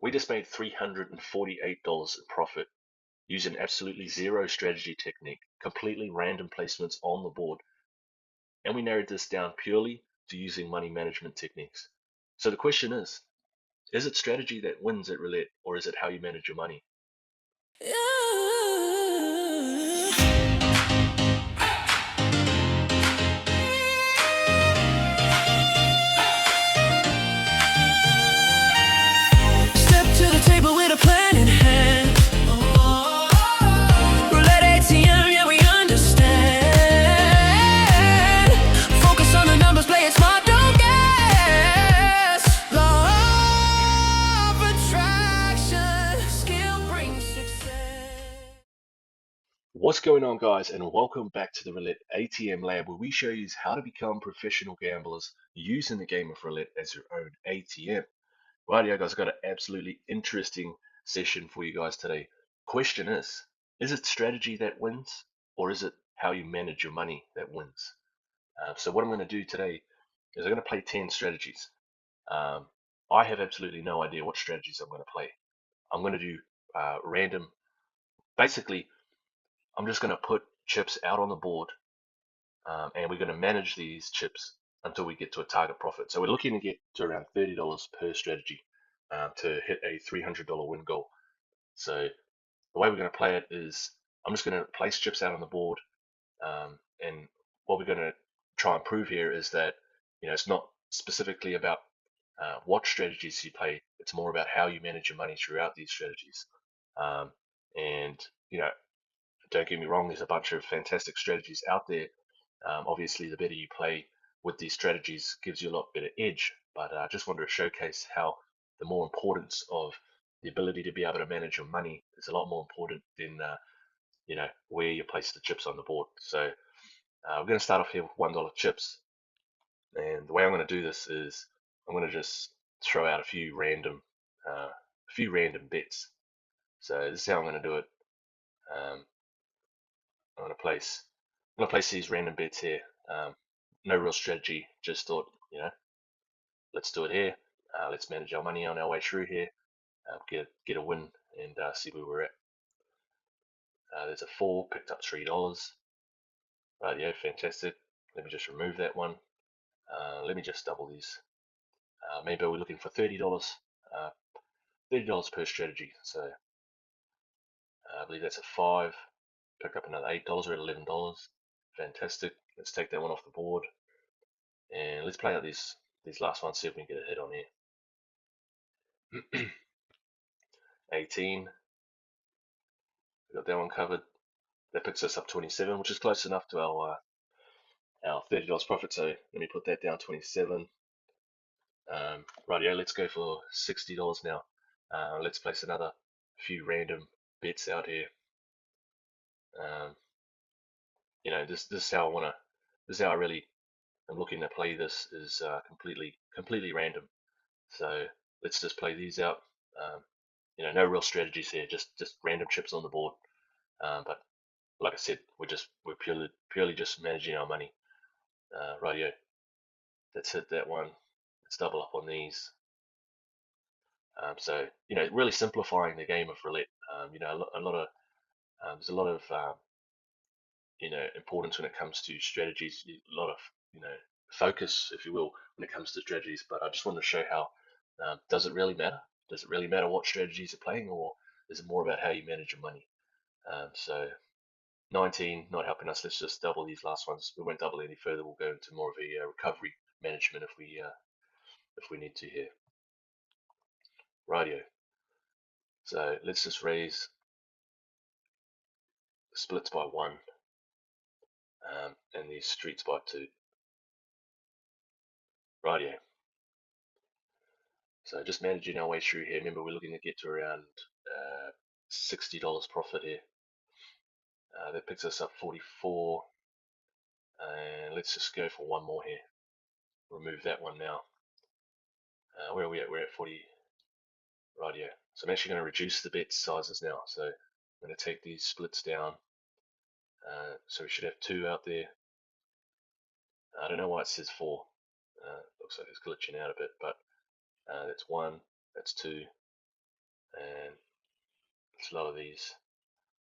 We just made $348 in profit using absolutely zero strategy technique, completely random placements on the board. And we narrowed this down purely to using money management techniques. So the question is it strategy that wins at roulette, or is it how you manage your money? Step to the table with a plan in hand. Roulette ATM, yeah, we understand. Focus on the numbers, play it smart, don't guess. Law of attraction, skill brings success. What's going on, guys, and welcome back to the Roulette ATM Lab, where we show you how to become professional gamblers using the game of roulette as your own ATM. Rightio, guys, I've got an absolutely interesting session for you guys today. Question is it strategy that wins, or is it how you manage your money that wins? So what I'm going to do today is I'm going to play 10 strategies. I have absolutely no idea what strategies I'm going to play. I'm going to do random. Basically, I'm just going to put chips out on the board, and we're going to manage these chips until we get to a target profit. So we're looking to get to around $30 per strategy to hit a $300 win goal. So the way we're going to play it is I'm just going to place chips out on the board, and what we're going to try and prove here is that it's not specifically about what strategies you play. It's more about how you manage your money throughout these strategies. Um, and don't get me wrong, there's a bunch of fantastic strategies out there. Obviously, the better you play with these strategies gives you a lot better edge. But I just wanted to showcase how the more importance of the ability to be able to manage your money is a lot more important than where you place the chips on the board. So we're going to start off here with $1 chips, and the way I'm going to do this is I'm going to just throw out a few random bets. So this is how I'm going to do it. Um, I'm going to place these random bets here. No real strategy. Just thought, let's do it here. Let's manage our money on our way through here. Get a win and see where we're at. There's a 4, picked up $3. Right, yeah, fantastic. Let me just remove that one. Let me just double these. Maybe we're looking for $30. $30 per strategy. So I believe that's a 5. Pick up another $8 or $11. Fantastic. Let's take that one off the board. And let's play out these last ones, see if we can get a hit on here. 18. We got that one covered. That picks us up 27, which is close enough to our $30 profit. So let me put that down, 27. Rightio, let's go for $60 now. Let's place another few random bets out here. This is how I wanna. This is how I really am looking to play this. Is completely random. So let's just play these out. No real strategies here. Just random chips on the board. But like I said, we're purely just managing our money. Rightio. Let's hit that one. Let's double up on these. So really simplifying the game of roulette. A lot of there's a lot of importance when it comes to strategies. A lot of focus, if you will, when it comes to strategies. But I just want to show how does it really matter? Does it really matter what strategies you're playing, or is it more about how you manage your money? So 19 not helping us. Let's just double these last ones. We won't double any further. We'll go into more of a recovery management if we need to here. Rightio. So let's just raise splits by 1 and these streets by 2. Rightio. So just managing our way through here. Remember, we're looking to get to around $60 profit here. That picks us up 44. And let's just go for one more here. Remove that one now. Where are we at? We're at 40. Rightio. So I'm actually going to reduce the bet sizes now. So I'm going to take these splits down. So we should have 2 out there. I don't know why it says 4. Looks like it's glitching out a bit, but that's 1, that's 2, And let's lower these.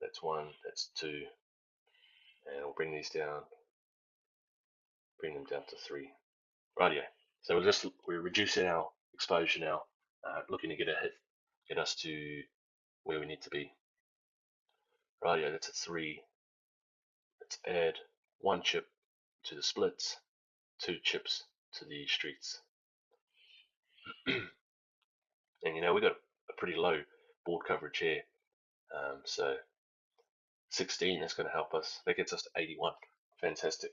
That's one, that's two, and we'll bring these down, bring them down to three. Rightio. So we're reducing our exposure now, looking to get a hit, get us to where we need to be. Rightio, that's a three. Let's add one chip to the splits, two chips to the streets. And we've got a pretty low board coverage here. So 16 is going to help us. That gets us to 81. Fantastic.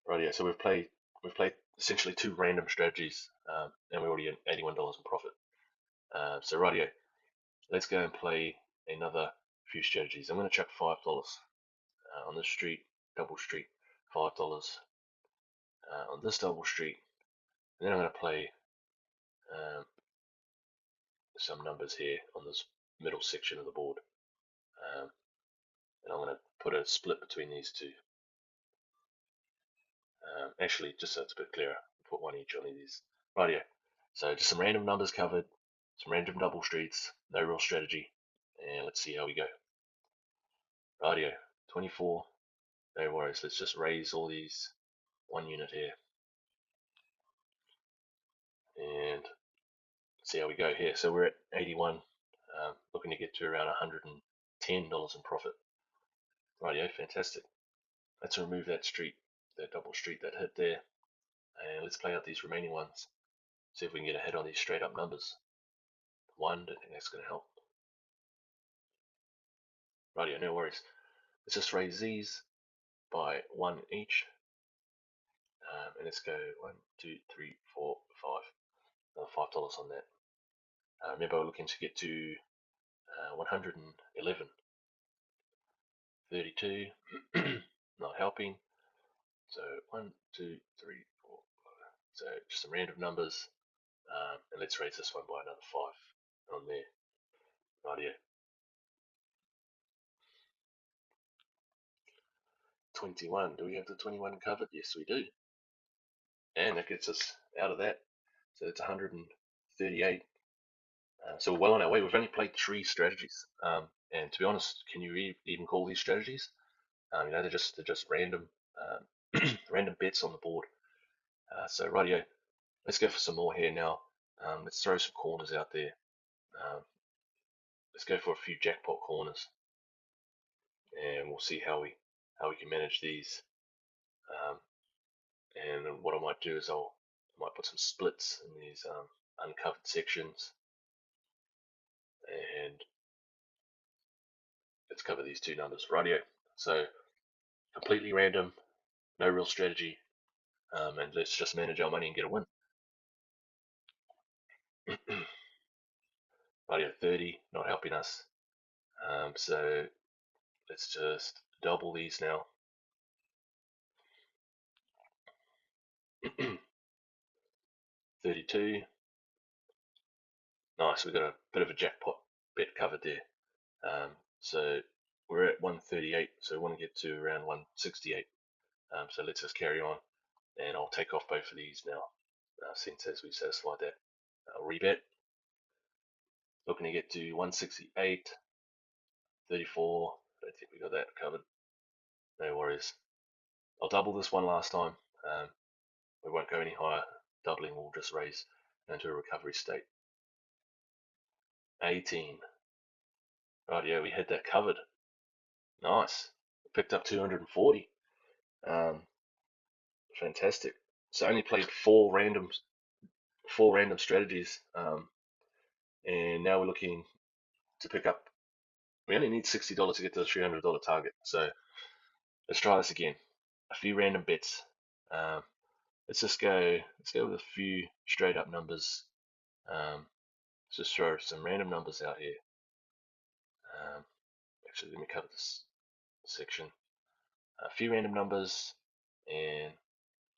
Right, yeah. So we've played essentially two random strategies, and we're already at $81 in profit. So rightio, let's go and play another few strategies. I'm going to chuck $5 on this street, double street, $5 on this double street, and then I'm going to play um, some numbers here on this middle section of the board, um, and I'm going to put a split between these two. Actually, just so it's a bit clearer, put one each on these. Rightio. So just some random numbers covered, some random double streets, no real strategy, and let's see how we go. Rightio. 24. No worries. Let's just raise all these one unit here, and see how we go here. So we're at 81, looking to get to around $110 in profit. Rightio. Fantastic. Let's remove that street, that double street that hit there, and let's play out these remaining ones. See if we can get a hit on these straight up numbers. One, don't think that's going to help. Rightio, no worries. Let's just raise these by one each. And let's go one, two, three, four, five. Another $5 on that. Remember, we're looking to get to 111. 32, not helping. So one, two, three, four, five. So just some random numbers. And let's raise this one by another five on there. Rightio. 21. Do we have the 21 covered? Yes, we do. And that gets us out of that. So it's 138. So we're well on our way. We've only played three strategies. And to be honest, can you even call these strategies? They're just random random bets on the board. So rightio, let's go for some more here now. Let's throw some corners out there. Um, let's go for a few jackpot corners, and we'll see how we can manage these. Um, and what I might do is I might put some splits in these uncovered sections, and let's cover these two numbers. Rightio. So completely random, no real strategy, and let's just manage our money and get a win. Rightio, 30, not helping us. So let's just double these now. 32. Nice, we've got a bit of a jackpot bet covered there. So we're at 138, so we want to get to around 168. So let's just carry on, and I'll take off both of these now, since as we satisfied that. Rebet, looking to get to 168, 34. I don't think we got that covered. No worries. I'll double this one last time. We won't go any higher. Doubling will just raise into a recovery state. 18. Right, yeah, we had that covered. Nice. Picked up 240. Um, fantastic. So I only played four random strategies, and now we're looking to pick up. We only need $60 to get to the $300 target. So let's try this again. A few random bets. Um, let's go. Let's go with a few straight up numbers. Let's just throw some random numbers out here. Actually, let me cover this section. A few random numbers, and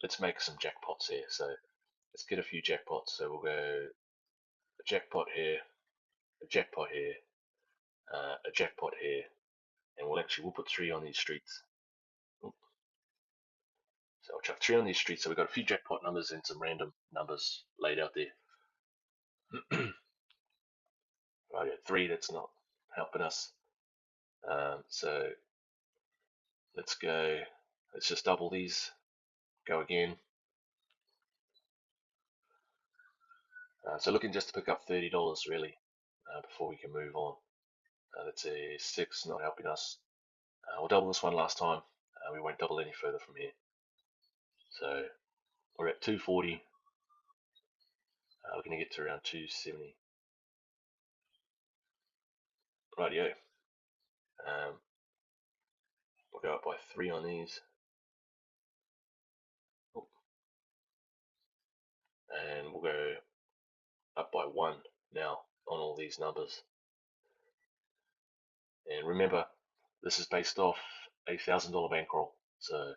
let's make some jackpots here. So let's get a few jackpots. So we'll go a jackpot here, a jackpot here, a jackpot here, and we'll put three on these streets. So I'll chuck three on these streets. So we've got a few jackpot numbers and some random numbers laid out there. Right, 3, that's not helping us. So let's go, let's just double these, go again. So looking just to pick up $30 really before we can move on. That's a 6, not helping us. We'll double this one last time. We won't double any further from here. So we're at 240. We're going to get to around 270. Rightio. We'll go up by 3 on these. And we'll go up by 1 now on all these numbers. And remember, this is based off a $1,000 bankroll. So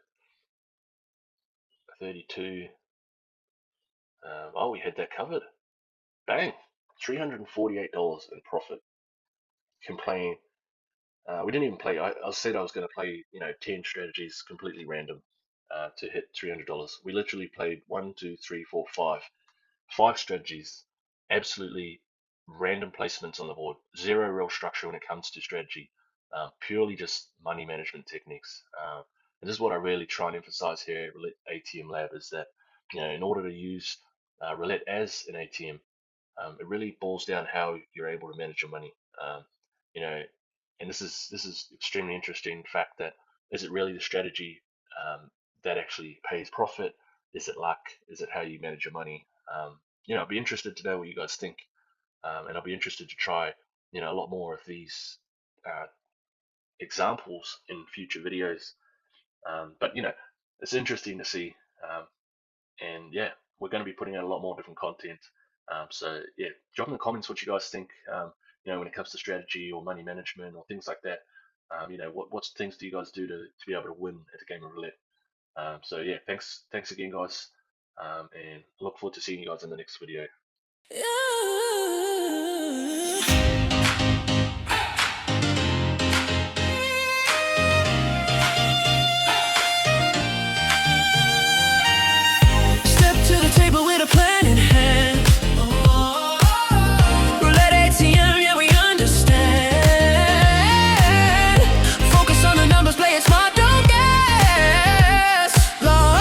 32. Oh, we had that covered. Bang! $348 in profit. Can we didn't even play. I said I was going to play, 10 strategies completely random to hit $300. We literally played 1, 2, 3, 4, 5 strategies, absolutely random placements on the board, zero real structure when it comes to strategy, purely just money management techniques. And this is what I really try and emphasize here at Roulette ATM Lab is that, in order to use Roulette as an ATM, it really boils down how you're able to manage your money. You know, and this is extremely interesting fact that is it really the strategy that actually pays profit? Is it luck? Is it how you manage your money? I'd be interested to know what you guys think, and I'll be interested to try, a lot more of these uh, examples in future videos. But it's interesting to see, and yeah, we're going to be putting out a lot more different content. So yeah, drop in the comments what you guys think. When it comes to strategy or money management or things like that. What things do you guys do to be able to win at the game of roulette? So yeah, thanks again, guys, and I look forward to seeing you guys in the next video. Step to the table with a plan in hand. Roulette ATM, yeah, we understand. Focus on the numbers, play it smart, don't guess. Law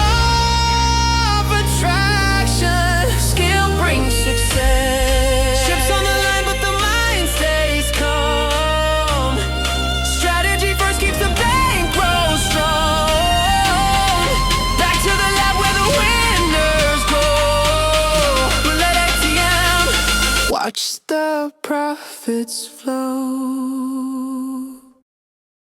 of attraction, skill brings success. Chips on the line, but the mind stays calm. Strategy first keeps the bankroll strong. Back to the lab where the winners go. Roulette ATM, watch the profits flow.